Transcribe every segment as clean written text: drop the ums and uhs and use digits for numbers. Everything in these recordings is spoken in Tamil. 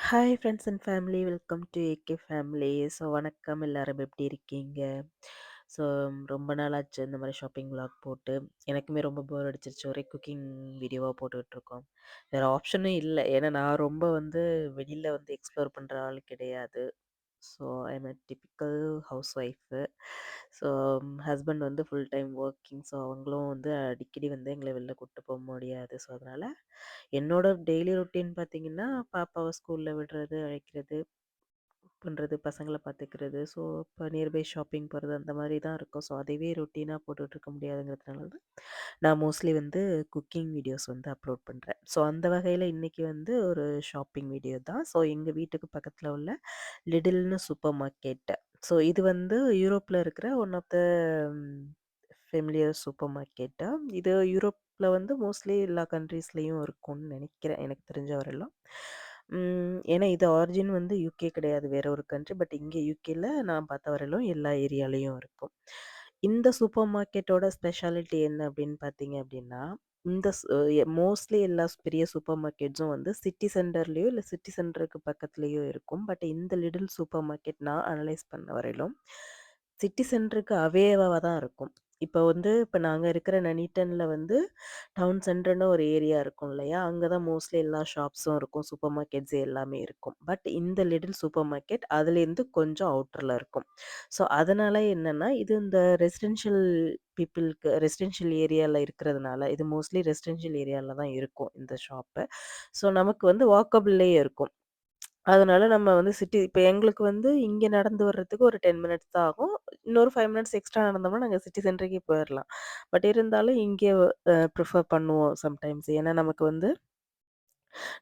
Hi friends and family welcome to AK family. So வணக்கம், எல்லாரும் எப்படி இருக்கீங்க? ஸோ ரொம்ப நாள் ஆச்சு இந்த மாதிரி ஷாப்பிங் vlog போட்டு. எனக்குமே ரொம்ப போர் அடிச்சிருச்சு, ஒரே குக்கிங் வீடியோவாக போட்டுக்கிட்டு இருக்கோம். வேறு ஆப்ஷனும் இல்லை, ஏன்னா நான் ரொம்ப வெளியில் எக்ஸ்ப்ளோர் பண்ணுற ஆள் கிடையாது. So I'm a typical house wife. So husband full time working. So அவங்களும் அடிக்கடி எங்களை வெளில கூப்பிட்டு போக முடியாது. ஸோ அதனால் என்னோட டெய்லி ரொட்டீன் பார்த்தீங்கன்னா, பாப்பாவை ஸ்கூலில் விடுறது, அழைக்கிறது, பண்ணுறது, பசங்களை பார்த்துக்கிறது. ஸோ இப்போ நியர்பை ஷாப்பிங் போகிறது, அந்த மாதிரி தான் இருக்கும். ஸோ அதைவே ரொட்டீனாக போட்டுட்டு இருக்க முடியாதுங்கிறதுனால தான் நான் மோஸ்ட்லி குக்கிங் வீடியோஸ் அப்லோட் பண்ணுறேன். ஸோ அந்த வகையில் இன்றைக்கி ஒரு ஷாப்பிங் வீடியோ தான். ஸோ எங்கள் வீட்டுக்கு பக்கத்தில் உள்ள லிடில்னு சூப்பர் மார்க்கெட். ஸோ இது யூரோப்பில் இருக்கிற one of the familiar supermarket. இது யூரோப்பில் மோஸ்ட்லி எல்லா கண்ட்ரீஸ்லேயும் இருக்கும்னு நினைக்கிறேன், எனக்கு தெரிஞ்ச வரையிலும். ஏன்னா இது ஆரிஜின் யூகே கிடையாது, வேற ஒரு கண்ட்ரி. பட் இங்கே யூகேல நான் பார்த்த வரையிலும் எல்லா ஏரியாலையும் இருக்கும். இந்த சூப்பர் மார்க்கெட்டோட ஸ்பெஷாலிட்டி என்ன அப்படின்னு பார்த்தீங்க அப்படின்னா, இந்த மோஸ்ட்லி எல்லா பெரிய சூப்பர் மார்க்கெட்ஸும் சிட்டி சென்டர்லேயோ இல்லை சிட்டி சென்டருக்கு பக்கத்துலேயோ இருக்கும். பட் இந்த லிட்டில் சூப்பர் மார்க்கெட் நான் அனலைஸ் பண்ண வரையிலும் சிட்டி சென்டருக்கு அவேவாக தான் இருக்கும். இப்போ நாங்கள் இருக்கிற நனிட்டனில் டவுன் சென்டர்னு ஒரு ஏரியா இருக்கும் இல்லையா, அங்கே தான் மோஸ்ட்லி எல்லா ஷாப்ஸும் இருக்கும், சூப்பர் மார்க்கெட்ஸ் எல்லாமே இருக்கும். பட் இந்த லிட்டில் சூப்பர் மார்க்கெட் அதுலேருந்து கொஞ்சம் அவுட்டரில் இருக்கும். ஸோ அதனால் என்னென்னா, இது இந்த ரெசிடென்ஷியல் பீப்புளுக்கு ரெசிடென்ஷியல் ஏரியாவில் இருக்கிறதுனால, இது மோஸ்ட்லி ரெசிடென்ஷியல் ஏரியாவில் தான் இருக்கும் இந்த ஷாப்பு. ஸோ நமக்கு வாக்கபிள்லேயே இருக்கும். அதனால நம்ம சிட்டி இப்போ எங்களுக்கு இங்கே நடந்து வர்றதுக்கு ஒரு 10 மினிட்ஸ் தான் ஆகும். இன்னொரு 5 மினிட்ஸ் எக்ஸ்ட்ரா நடந்தோம்னா நாங்கள் சிட்டி சென்டருக்கே போயிடலாம். பட் இருந்தாலும் இங்கே ப்ரிஃபர் பண்ணுவோம் சம்டைம்ஸ். ஏன்னா நமக்கு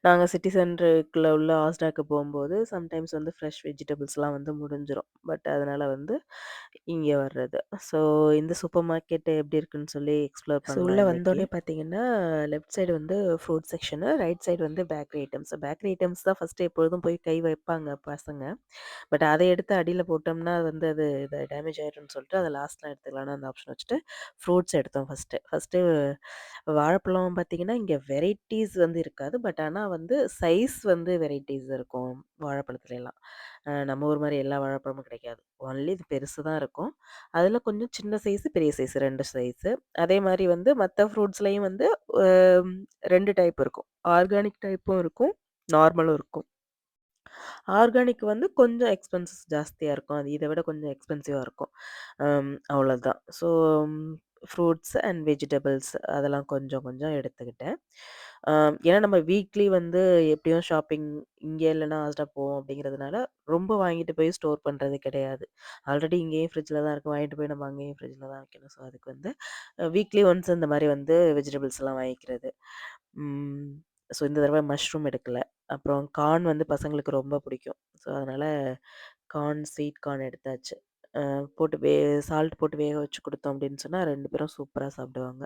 நாங்கள் சிட்டி சென்டருக்குள்ள உள்ள ஆஸ்டாக்கு போகும்போது சம்டைம்ஸ் ஃப்ரெஷ் வெஜிடபிள்ஸ்லாம் முடிஞ்சிரும். பட் அதனால் இங்கே வர்றது. ஸோ இந்த சூப்பர் மார்க்கெட் எப்படி இருக்குன்னு சொல்லி எக்ஸ்ப்ளோர் பண்ணலாம். உள்ளே வந்தோடனே பார்த்தீங்கன்னா, left side fruit section, right side bakery items. Bakery items தான் ஃபஸ்ட்டு எப்பொழுதும் போய் கை வைப்பாங்க பசங்க. பட் அதை எடுத்து அடியில் போட்டோம்னா அது இது டேமேஜ் ஆயிரும்னு சொல்லிட்டு அதை லாஸ்ட்டில் எடுத்துக்கலான்னு அந்த ஆப்ஷன் வச்சுட்டு ஃப்ரூட்ஸ் எடுத்தோம் ஃபஸ்ட்டு வாழைப்பழம் பார்த்தீங்கன்னா, இங்கே வெரைட்டிஸ் இருக்காது. பட் ஆனால் சைஸ் வெரைட்டிஸ் இருக்கும் வாழைப்பழத்துலலாம். நம்ம ஊர் மாரி எல்லா வாழைப்பழமும் கிடைக்காது. ஒன்லி இது பெருசு தான் இருக்கும். அதில் கொஞ்சம் சின்ன சைஸு, பெரிய சைஸு 2 சைஸு. அதே மாரி மத்த ஃப்ரூட்ஸ்லயும் 2 டைப் இருக்கும். ஆர்கானிக் டைப்பும் இருக்கும், நார்மலும் இருக்கும். ஆர்கானிக் கொஞ்சம் எக்ஸ்பென்சஸ் ஜாஸ்தியா இருக்கும். அது இத விட கொஞ்சம் எக்ஸ்பென்சிவா இருக்கும். அவ்வளோதான். ஸோ ஃப்ரூட்ஸ் அண்ட் வெஜிடபிள்ஸ் அதெல்லாம் கொஞ்சம் கொஞ்சம் எடுத்துக்கிட்டேன். ஏன்னா நம்ம வீக்லி எப்படியும் ஷாப்பிங் இங்கே இல்லைன்னா ஆஸ்டா போவோம் அப்படிங்கிறதுனால, ரொம்ப வாங்கிட்டு போய் ஸ்டோர் பண்ணுறது கிடையாது. ஆல்ரெடி இங்கேயும் ஃப்ரிட்ஜில் தான் இருக்குது, வாங்கிட்டு போய் நம்ம அங்கேயும் ஃப்ரிட்ஜில் தான் வைக்கணும். ஸோ அதுக்கு வீக்லி ஒன்ஸ் இந்த மாதிரி வெஜிடபிள்ஸ்லாம் வாங்கிக்கிறது. ஸோ இந்த தடவை மஷ்ரூம் எடுக்கல. அப்புறம் கார்ன் பசங்களுக்கு ரொம்ப பிடிக்கும். ஸோ அதனால் கார்ன், ஸ்வீட் கார்ன் எடுத்தாச்சு. போட்டு சால்ட் போட்டு வேக வச்சு குடுத்தோம் அப்படின்னு சொன்னா 2 பேரும் சூப்பரா சாப்பிடுவாங்க.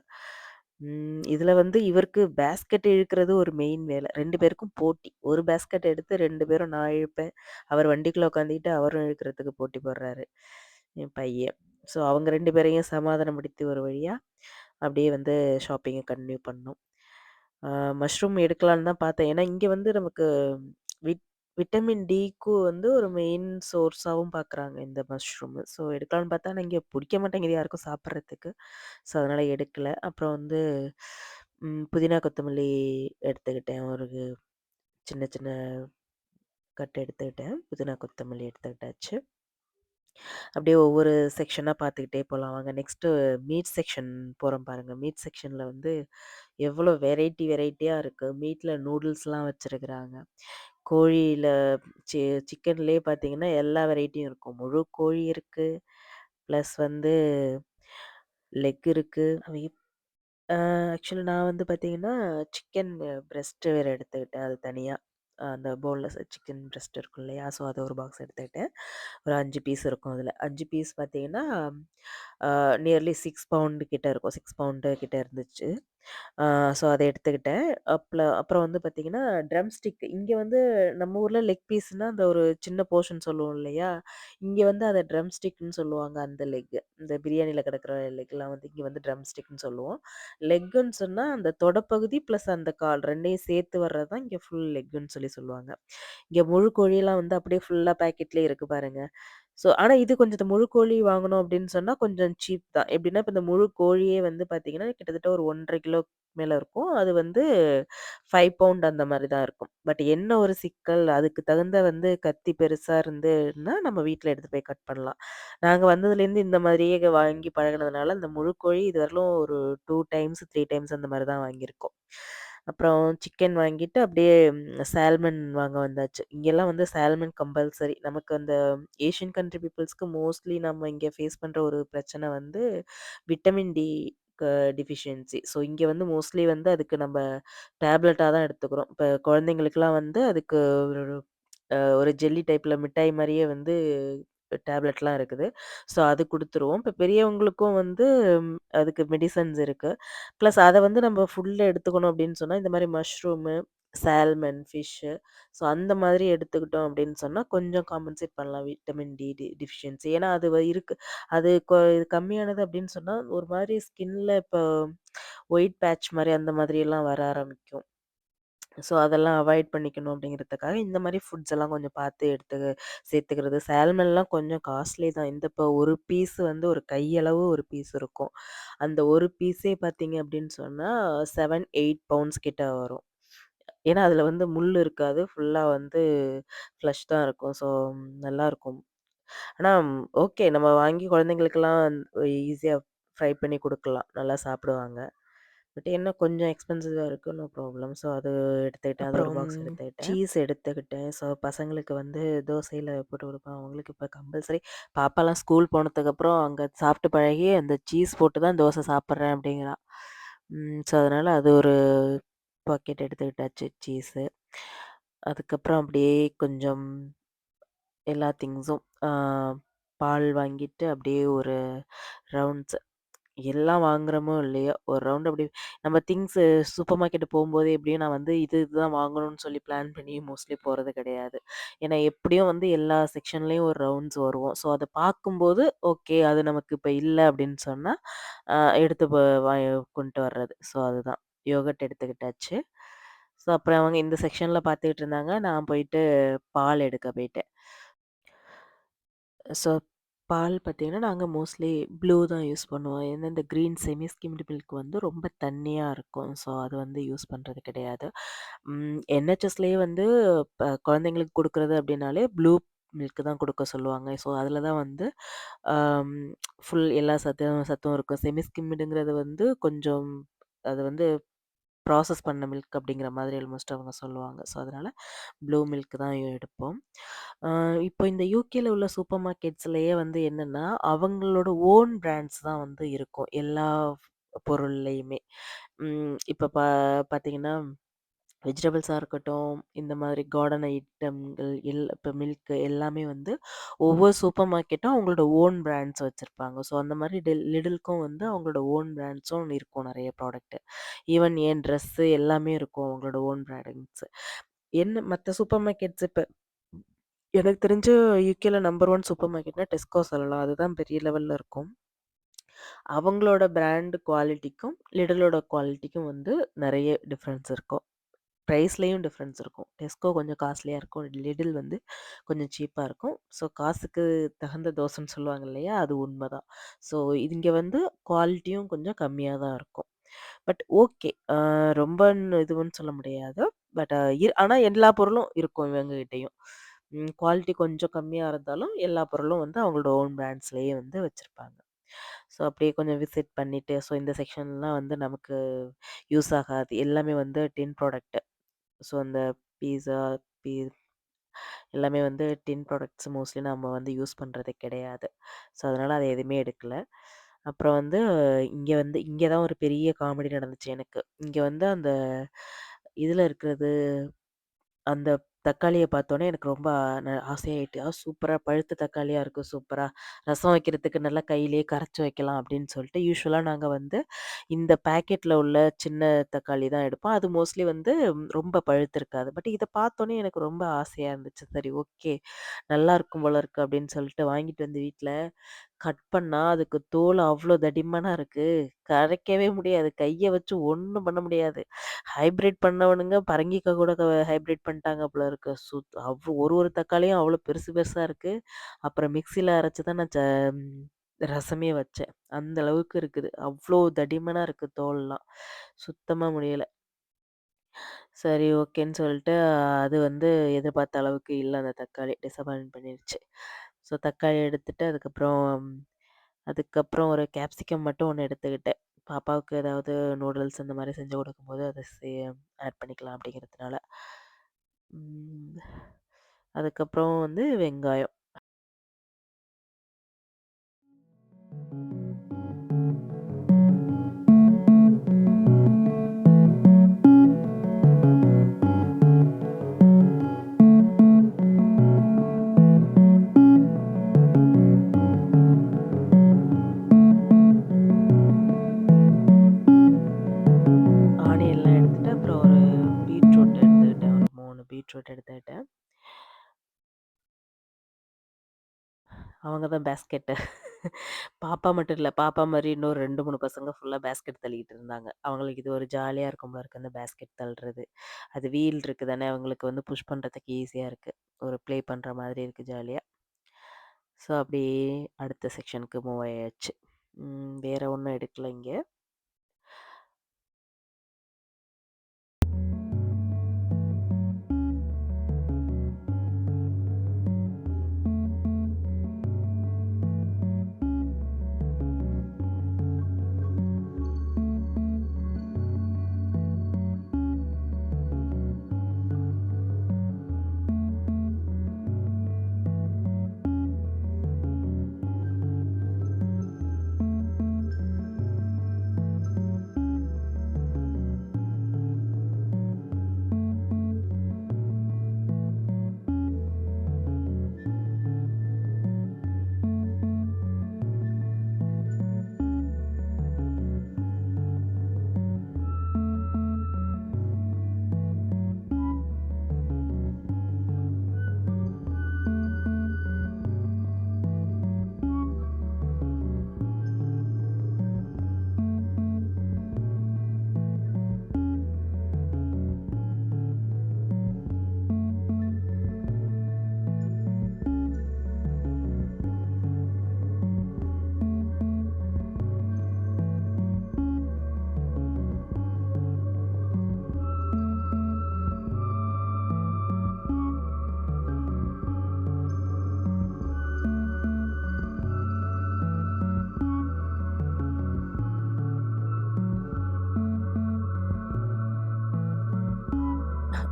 இதில இவருக்கு பேஸ்கெட் இழுக்கிறது ஒரு மெயின் வேலை. 2 பேருக்கும் போட்டி. ஒரு பேஸ்கெட் எடுத்து 2 பேரும் நான் இழுப்பேன். அவர் வண்டிக்குள்ள உட்காந்துக்கிட்டு அவரும் இழுக்கிறதுக்கு போட்டி போடுறாரு, என் பையன். ஸோ அவங்க 2 பேரையும் சமாதானப்படுத்தி ஒரு வழியா அப்படியே ஷாப்பிங்க கன்டின்யூ பண்ணோம். மஷ்ரூம் எடுக்கலான்னு தான் பார்த்தேன். ஏன்னா இங்கே நமக்கு விட் விட்டமின் டிக்கு ஒரு மெயின் சோர்ஸாவும் பார்க்குறாங்க இந்த மஷ்ரூமு. ஸோ எடுக்கலான்னு பார்த்தா, ஆனா இங்கே பிடிக்க மாட்டேங்குது யாருக்கும் சாப்பிட்றதுக்கு. ஸோ அதனால எடுக்கல. அப்புறம் புதினா, கொத்தமல்லி எடுத்துக்கிட்டேன். ஒரு சின்ன சின்ன கட்டு எடுத்துக்கிட்டேன். புதினா, கொத்தமல்லி எடுத்துக்கிட்டாச்சு. அப்படியே ஒவ்வொரு செக்ஷனா பார்த்துக்கிட்டே போலாம் வாங்க. நெக்ஸ்ட்டு மீட் செக்ஷன் போறோம் பாருங்க. மீட் செக்ஷன்ல எவ்வளோ வெரைட்டியா இருக்கு. மீட்ல நூடுல்ஸ்லாம் வச்சிருக்கிறாங்க. கோழியில சி சிக்கன்லேயே பார்த்தீங்கன்னா, எல்லா வெரைட்டியும் இருக்கும். முழு கோழி இருக்கு. ப்ளஸ் லெக் இருக்கு. ஆக்சுவலி நான் பார்த்தீங்கன்னா, சிக்கன் பிரஸ்ட் வேற எடுத்துக்கிட்டேன். அது தனியா. அந்த போன்லெஸ் சிக்கன் பிரஸ்ட் இருக்கும் இல்லையா? ஸோ அது ஒரு பாக்ஸ் எடுத்துக்கிட்டேன். ஒரு 5 பீஸ் இருக்கும் அதில. 5 பீஸ் பார்த்தீங்கன்னா, நியர்லி 6 பவுண்ட் கிட்ட இருக்கும். 6 பவுண்டு கிட்ட இருந்துச்சு. ஸோ அத எடுத்துக்கிட்டேன். அப்புறம் வந்து பார்த்தீங்கன்னா, ட்ரம் ஸ்டிக் இங்க வந்து நம்ம ஊர்ல லெக் பீஸ்ன்னா, அந்த ஒரு சின்ன போர்ஷன் சொல்லுவோம் இல்லையா? இங்க வந்து அத ட்ரம் ஸ்டிக்ன்னு சொல்லுவாங்க அந்த லெக். இந்த பிரியாணில கிடக்கிற லெக்லாம் வந்து இங்க வந்து ட்ரம் ஸ்டிக்ன்னு சொல்லுவோம். லெக்குன்னு சொன்னா அந்த தொடப்பகுதி பிளஸ் அந்த கால் 2யும் சேர்த்து வர்றது தான் இங்க ஃபுல் லெக்குன்னு சொல்லுவாங்க. இங்க முழு கோழிலாம் வந்து அப்படியே ஃபுல்லா பாக்கெட்லயே இருக்கு பாருங்க. ஆனா இது கொஞ்சம் இந்த முழு கோழி வாங்கணும் அப்படின்னு சொன்னா கொஞ்சம் சீப் தான். எப்படின்னா, இப்ப இந்த முழு கோழியே வந்து பார்த்தீங்கன்னா, கிட்டத்தட்ட ஒரு 1 1/2 கிலோ மேல இருக்கும். அது வந்து 5 பவுண்ட் அந்த மாரி தான் இருக்கும். பட் என்ன ஒரு சிக்கல், அதுக்கு தகுந்த வந்து கத்தி பெருசா இருந்துன்னா, நம்ம வீட்ல எடுத்துட்டு போய் கட் பண்ணலாம். நாங்க வந்ததுலேருந்து இந்த மாதிரியே வாங்கி பழகுனதுனால, இந்த முழு கோழி இதுவரையிலும் ஒரு 2 டைம்ஸ், 3 டைம்ஸ் அந்த மாரி தான் வாங்கியிருக்கோம். அப்புறம் சிக்கன் வாங்கிட்டு அப்படியே சால்மன் வாங்க வந்தாச்சு. இங்கெல்லாம் வந்து சால்மன் கம்பல்சரி. நமக்கு அந்த ஏசியன் கண்ட்ரி பீப்பிள்ஸ்க்கு மோஸ்ட்லி நம்ம இங்க ஃபேஸ் பண்ற ஒரு பிரச்சனை வந்து விட்டமின் டி டிஃபிஷியன்சி. ஸோ இங்க வந்து மோஸ்ட்லி வந்து அதுக்கு நம்ம டேப்லெட்டா தான் எடுத்துக்கிறோம். இப்ப குழந்தைங்களுக்குலாம் வந்து அதுக்கு ஒரு ஒரு ஜெல்லி டைப்ல மிட்டாய் மாரியே வந்து டேப்லெட்லாம் இருக்குது. ஸோ அது குடுத்துருவோம். இப்ப பெரியவங்களுக்கும் வந்து அதுக்கு மெடிசன்ஸ் இருக்கு. ப்ளஸ் அத வந்து நம்ம ஃபுல்லா எடுத்துக்கணும் அப்படின்னு சொன்னா, இந்த மாரி மஷ்ரூமு, சால்மன், ஃபிஷ்ஷு ஸோ அந்த மாதிரி எடுத்துக்கிட்டோம் அப்படின்னு சொன்னா, கொஞ்சம் காம்பன்சேட் பண்ணலாம் விட்டமின் டி டிஃபிஷியன்சி. ஏன்னா அது இருக்கு. அது இது கம்மியானது அப்படின்னு சொன்னா, ஒரு மாரி ஸ்கின்ல இப்போ ஒயிட் பேட்ச் மாரி அந்த மாதிரியெல்லாம் வர ஆரம்பிக்கும். ஸோ அதெல்லாம் அவாய்ட் பண்ணிக்கணும் அப்படிங்கிறதுக்காக, இந்த மாரி ஃபுட்ஸ் எல்லாம் கொஞ்சம் பார்த்து சேர்த்துக்கிறது. சால்மன்லாம் கொஞ்சம் காஸ்ட்லி தான். இந்த இப்போ ஒரு பீஸ் வந்து ஒரு கையளவு ஒரு பீஸ் இருக்கும். அந்த ஒரு பீஸே பார்த்தீங்க அப்படின்னு சொன்னா, 7, 8 பவுண்ட்ஸ் கிட்ட வரும். ஏன்னா, அதில வந்து முள் இருக்காது. ஃபுல்லா வந்து ஃப்ளஷ் தான் இருக்கும். ஸோ நல்லாருக்கும். ஆனா ஓகே நம்ம வாங்கி குழந்தைங்களுக்கெல்லாம் ஈஸியா ஃப்ரை பண்ணி குடுக்கலாம். நல்லா சாப்பிடுவாங்க. பட் என்ன கொஞ்சம் எக்ஸ்பென்சிவா இருக்கு. No problem. ஸோ அது எடுத்துக்கிட்டேன். அது ஒரு அப்புறம் பாக்ஸ் எடுத்துக்கிட்டேன். சீஸ் எடுத்துக்கிட்டேன். ஸோ பசங்களுக்கு வந்து தோசையில போட்டு குடுப்பேன். அவங்களுக்கு இப்ப கம்பல்சரி பாப்பாலாம் ஸ்கூல் போனதுக்கப்புறம் அங்க சாப்பிட்டு பழகி, அந்த சீஸ் போட்டு தான் தோசை சாப்பிடுறேன் அப்படிங்கிறா. ஸோ அதனால அது ஒரு பாக்கெட் எடுத்துக்கிட்டாச்சு சீஸு. அதுக்கப்புறம் அப்படியே கொஞ்சம் எல்லா திங்ஸும் பால் வாங்கிட்டு அப்படியே ஒரு ரவுண்ட்ஸ் எல்லாம் வாங்குறோமோ இல்லையோ, ஒரு ரவுண்ட் அப்படி நம்ம திங்ஸு சூப்பர் மார்க்கெட் போம்போது எப்படியும் நான் வந்து இதுதான் வாங்கணும்னு சொல்லி பிளான் பண்ணி மோஸ்ட்லி போறது கிடையாது. ஏன்னா எப்படியும் வந்து எல்லா செக்ஷன்லயும் ஒரு ரவுண்ட்ஸ் வருவோம். ஸோ அத பார்க்கும்போது, ஓகே அது நமக்கு இப்ப இல்ல அப்படின்னு சொன்னா, அ எடுத்து கொண்டு வர்றது. ஸோ அதுதான். யோகர்ட் எடுத்துக்கிட்டாச்சு. ஸோ அப்புறம் அவங்க இந்த செக்ஷன்ல பார்த்துக்கிட்டு இருந்தாங்க. நான் போயிட்டு பால் எடுக்க போயிட்டேன். ஸோ பால் பார்த்தீங்கன்னா, நாங்க மோஸ்ட்லி ப்ளூ தான் யூஸ் பண்ணுவோம். ஏன்னா இந்த கிரீன் செமி ஸ்கிம்டு மில்க் வந்து ரொம்ப தண்ணியா இருக்கும். ஸோ அது வந்து யூஸ் பண்றது கிடையாது. என்ஹெச்எஸ்லயே வந்து குழந்தைங்களுக்கு குடுக்குறது அப்படின்னாலே ப்ளூ மில்க் தான் குடுக்க சொல்லுவாங்க. ஸோ அதில தான் வந்து அம் ஃபுல் எல்லா சத்தும் இருக்கும். செமி ஸ்கிம்டுங்கிறது வந்து கொஞ்சம் அது வந்து ப்ராசஸ் பண்ண மில்க் அப்படிங்கிற மாதிரி ஆல்மோஸ்ட் அவங்க சொல்லுவாங்க. ஸோ அதனால ப்ளூ மில்க் தான் எடுப்போம். அ இப்போ இந்த யூகேல உள்ள சூப்பர் மார்க்கெட்ஸ்லயே வந்து என்னன்னா, அவங்களோட ஓன் பிராண்ட்ஸ் தான் வந்து இருக்கும். எல்லா பொருள்லயுமே. இப்ப பார்த்தீங்கன்னா வெஜிடபிள்ஸா இருக்கட்டும், இந்த மாதிரி கார்டன் ஐட்டம்கள் இப்ப மில்க் எல்லாமே வந்து ஒவ்வொரு சூப்பர் மார்க்கெட்டும் அவங்களோட ஓன் பிராண்ட்ஸ் வச்சிருப்பாங்க. ஸோ அந்த மாரி லிடில்க்கும் வந்து அவங்களோட ஓன் பிராண்ட்ஸும் இருக்கும் நெறைய ப்ராடக்ட். ஈவன் ஏன் ட்ரெஸ்ஸு எல்லாமே இருக்கும் அவங்களோட ஓன் பிராண்ட்ஸ். என்ன மத்த சூப்பர் மார்க்கெட்ஸ் இப்ப எனக்கு தெரிஞ்சு யுகேல நம்பர் 1 சூப்பர் மார்க்கெட்னா டெஸ்கோ சொல்லலாம். அதுதான் பெரிய லெவல்ல இருக்கும். அவங்களோட பிராண்ட் குவாலிட்டிக்கும், லிடிலோட குவாலிட்டிக்கும் வந்து நெறைய டிஃபரன்ஸ் இருக்கும். பிரைஸ்லயும் டிஃபரன்ஸ் இருக்கும். டெஸ்கோ கொஞ்சம் காஸ்ட்லியா இருக்கும். லிடில் வந்து கொஞ்சம் சீப்பா இருக்கும். ஸோ காசுக்கு தகுந்த தோசைன்னு சொல்லுவாங்க இல்லையா? அது உண்மதான். ஸோ இங்க வந்து குவாலிட்டியும் கொஞ்சம் கம்மியா தான் இருக்கும். But okay. ரொம்பன்னு இதுன்னு சொல்ல முடியாது. பட் ஆனா எல்லா பொருளும் இருக்கும் இவங்ககிட்டயும். குவாலிட்டி கொஞ்சம் கம்மியா இருந்தாலும், எல்லா பொருளும் வந்து அவங்களோட ஓன் பிராண்ட்ஸ்லயே வந்து வச்சிருப்பாங்க. ஸோ அப்படியே கொஞ்சம் விசிட் பண்ணிட்டு, ஸோ இந்த செக்ஷன்லாம் வந்து நமக்கு யூஸ் ஆகாது. எல்லாமே வந்து டின் ப்ராடக்ட். ஸோ அந்த பீஸா, பீ எல்லாமே வந்து டின் ப்ராடக்ட்ஸ் மோஸ்ட்லி நம்ம வந்து யூஸ் பண்றது கிடையாது. ஸோ அதனால அத எதுவுமே எடுக்கல. அப்புறம் வந்து இங்க தான் ஒரு பெரிய காமெடி நடந்துச்சு எனக்கு. இங்க வந்து அந்த இதுல இருக்கிறது, அந்த தக்காளிய பார்த்தோனே எனக்கு ரொம்ப ஆசையாயிட்டு. சூப்பரா பழுத்த தக்காளியா இருக்கு சூப்பரா. ரசம் வைக்கிறதுக்கு நல்லா கையிலேயே கரைச்சு வைக்கலாம் அப்படின்னு சொல்லிட்டு, யூசுவலா நாங்க வந்து இந்த பாக்கெட்ல உள்ள சின்ன தக்காளி தான் எடுப்போம். அது மோஸ்ட்லி வந்து ரொம்ப பழுத்திருக்காது. பட் இத பார்த்தோனே எனக்கு ரொம்ப ஆசையா இருந்துச்சு. சரி ஓகே. நல்லாருக்கும் போல இருக்கு அப்படின்னு சொல்லிட்டு வாங்கிட்டு வந்து வீட்ல கட் பண்ணா, அதுக்கு தோல் அவ்ளோ தடிமனா இருக்கு. கரைக்கவே முடியாது. கைய வச்சு ஒண்ணும் பண்ண முடியாது. ஹைபிரிட் பண்ணவனுங்க பரங்கிக்காய் கூட ஹைபிரிட் பண்ணிட்டாங்க போல இருக்கு. ஒரு ஒரு தக்காளியும் அவ்ளோ பெருசு பெருசா இருக்கு. அப்புறம் மிக்ஸில அரைச்சு தான் நான் ரசமே வச்சேன். அந்த அளவுக்கு இருக்குது. அவ்ளோ தடிமனா இருக்கு தோல்லாம். சுத்தமா முடியல. சரி ஓகேன்னு சொல்லிட்டு அது வந்து எதிர்பார்த்த அளவுக்கு இல்ல அந்த தக்காளி. டிசப்பாயிண்ட் பண்ணிருச்சு. ஸோ தக்காளி எடுத்துட்டு அதுக்கப்புறம் ஒரு கேப்சிகம் மட்டும் ஒண்ணு எடுத்துக்கிட்டேன். பாப்பாவுக்கு ஏதாவது நூடுல்ஸ் இந்த மாரி செஞ்சு கொடுக்கும்போது அத ஆட் பண்ணிக்கலாம் அப்படிங்கிறதுனால. ம். அதுக்கப்புறம் வந்து வெங்காயம். ஆனியன்லாம் எடுத்துட்டு, அப்புறம் ஒரு பீட்ரூட் எடுத்துக்கிட்டேன். ஒரு 3 பீட்ரூட் எடுத்துக்கிட்டேன். அவங்க தான் பேஸ்கெட்டு. பாப்பா மட்டும் இல்ல. பாப்பா மாரி இன்னும் 2, 3 பசங்க ஃபுல்லா பேஸ்கெட் தள்ளிட்டு இருந்தாங்க. அவங்களுக்கு இது ஒரு ஜாலியா இருக்கும் போல இருக்கு அந்த பேஸ்கெட் தள்ளுறது. அது வீல் இருக்கு தானே, அவங்களுக்கு வந்து புஷ் பண்றதுக்கு ஈஸியா இருக்கு. ஒரு ப்ளே பண்ற மாதிரி இருக்கு ஜாலியா. ஸோ அப்படியே அடுத்த செக்ஷனுக்கு மூவ் ஆயாச்சு. வேற ஒண்ணும் எடுக்கல இங்க.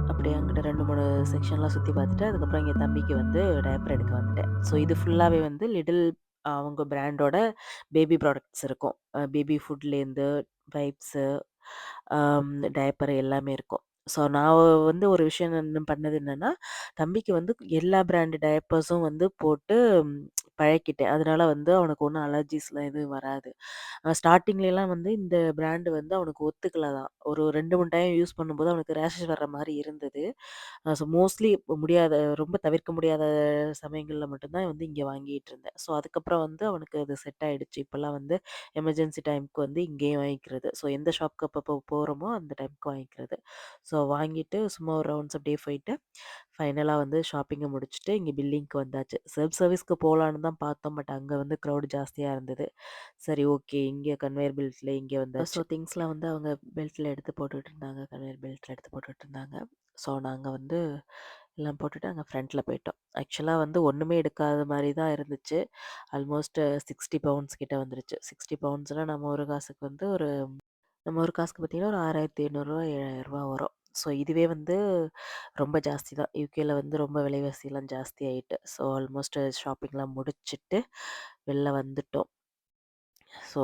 அப்படியே அங்கிட்டு 2, 3 செக்ஷன்லாம் சுத்தி பார்த்துட்டு, அதுக்கப்புறம் எங்க தம்பிக்கு வந்து டயப்பர் எடுக்க வந்துட்டேன். ஸோ இது ஃபுல்லாவே வந்து லிட்டில் அவங்க பிராண்டோட பேபி ப்ராடக்ட்ஸ் இருக்கும். பேபி ஃபுட்லேருந்து வைப்ஸு, டயப்பர் எல்லாமே இருக்கும். ஸோ நான் வந்து ஒரு விஷயம் பண்ணது என்னன்னா, தம்பிக்கு வந்து எல்லா பிராண்ட் டயப்பர்ஸும் வந்து போட்டு ம், பழக்கிட்டேன். அதனால வந்து அவனுக்கு ஒண்ணும் அலர்ஜீஸ்லாம் எதுவும் வராது. ஸ்டார்ட்டிங்லலாம் வந்து இந்த பிராண்ட் வந்து அவனுக்கு ஒத்துக்கல தான். ஒரு 2, 3 டைம் யூஸ் பண்ணும்போது அவனுக்கு ரேஷஸ் வர்ற மாரி இருந்தது. ஸோ மோஸ்ட்லி முடியாத ரொம்ப தவிர்க்க முடியாத சமயங்கள்ல மட்டும் தான் வந்து இங்க வாங்கிட்டு இருந்தேன். ஸோ அதுக்கப்புறம் வந்து அவனுக்கு அது செட் ஆயிடுச்சு. இப்பலாம் வந்து எமர்ஜென்சி டைம்க்கு வந்து இங்கேயே வாங்கிக்கிறது. ஸோ எந்த ஷாப்க்கு அப்பப்போ போறோமோ அந்த டைம்க்கு வாங்கிக்கிறது. ஸோ வாங்கிட்டு சும்மா ஒரு ரவுண்ட்ஸ் அப்படியே போயிட்டு, ஃபைனலா வந்து ஷாப்பிங்க முடிச்சுட்டு இங்க பில்லிங்க்கு வந்தாச்சு. செல்ஃப் சர்வீஸ்க்கு போலான்னு தான் பார்த்தோம். பட் அங்க வந்து க்ரவுட் ஜாஸ்தியா இருந்தது. சரி ஓகே. இங்க கன்வேயர் பெல்ட்ல இங்க வந்தாச்சு. ஸோ திங்ஸ்லாம் வந்து அவங்க பெல்ட்ல எடுத்து போட்டுட்டு இருந்தாங்க. கன்வேயர் பெல்ட்ல எடுத்து போட்டுட்டு இருந்தாங்க. ஸோ நாங்க வந்து எல்லாம் போட்டுட்டு அங்க ஃப்ரண்ட்ல போயிட்டோம். ஆக்சுவலா வந்து ஒண்ணுமே எடுக்காத மாரி தான் இருந்துச்சு. ஆல்மோஸ்ட் 60 பவுண்ட்ஸ் கிட்ட வந்துருச்சு. 60 பவுண்ட்ஸ்னா நம்ம ஒரு காசுக்கு பார்த்தீங்கன்னா ஒரு ரூ. 6,800 ரூ. 7,000 வரும். ஸோ இதுவே வந்து ரொம்ப ஜாஸ்தி தான். யுகேல வந்து ரொம்ப விலைவாசிலாம் ஜாஸ்தி ஆயிட்டு. ஸோ ஆல்மோஸ்ட் ஷாப்பிங்லாம் முடிச்சுட்டு வெளில வந்துட்டோம். ஸோ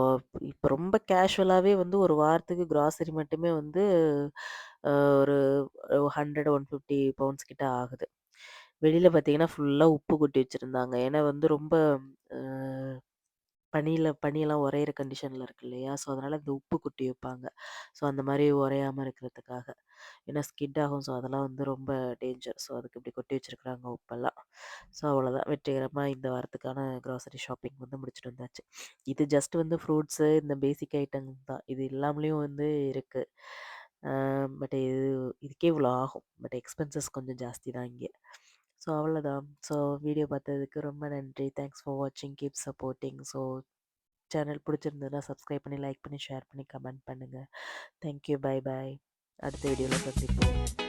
இப்ப ரொம்ப கேஷுவலாவே வந்து ஒரு வாரத்துக்கு கிராசரி மட்டுமே வந்து ஒரு 100, 150 பவுண்ட்ஸ் கிட்ட ஆகுது. வெளியில பார்த்தீங்கன்னா, ஃபுல்லா உப்பு கொட்டி வச்சிருந்தாங்க. ஏன்னா வந்து ரொம்ப அ பனியெல்லாம் உறையிற கண்டிஷன்ல இருக்கு இல்லையா? ஸோ, அதனால இந்த உப்பு கொட்டி வைப்பாங்க. ஸோ, அந்த மாரி உறையாம இருக்கிறதுக்காக. ஏன்னா ஸ்கிட் ஆகும். ஸோ, அதெல்லாம் வந்து ரொம்ப டேஞ்சர். ஸோ, அதுக்கு இப்படி கொட்டி வச்சிருக்கிறாங்க உப்பெல்லாம். ஸோ, அவ்வளோதான் வெற்றிகரமா இந்த வாரத்துக்கான கிராசரி ஷாப்பிங் வந்து முடிச்சுட்டு வந்தாச்சு. இது ஜஸ்ட் வந்து ஃப்ரூட்ஸு இந்த பேசிக் ஐட்டம்ஸ் தான். இது இல்லாமலேயும் வந்து இருக்கு. அ பட் இதுக்கே இவ்வளோ ஆகும். பட் எக்ஸ்பென்சஸ் கொஞ்சம் ஜாஸ்தி தான் இங்க. ஸோ, அவ்வளோதான். ஸோ, வீடியோ பார்த்ததுக்கு ரொம்ப நன்றி. தேங்க்ஸ் ஃபார் வாட்சிங். Keep supporting. ஸோ சேனல் பிடிச்சிருந்ததுன்னா சப்ஸ்கிரைப் பண்ணி, லைக் பண்ணி, ஷேர் பண்ணி, கமெண்ட் பண்ணுங்க. Thank you. Bye bye. அடுத்த வீடியோல சந்திப்போம்.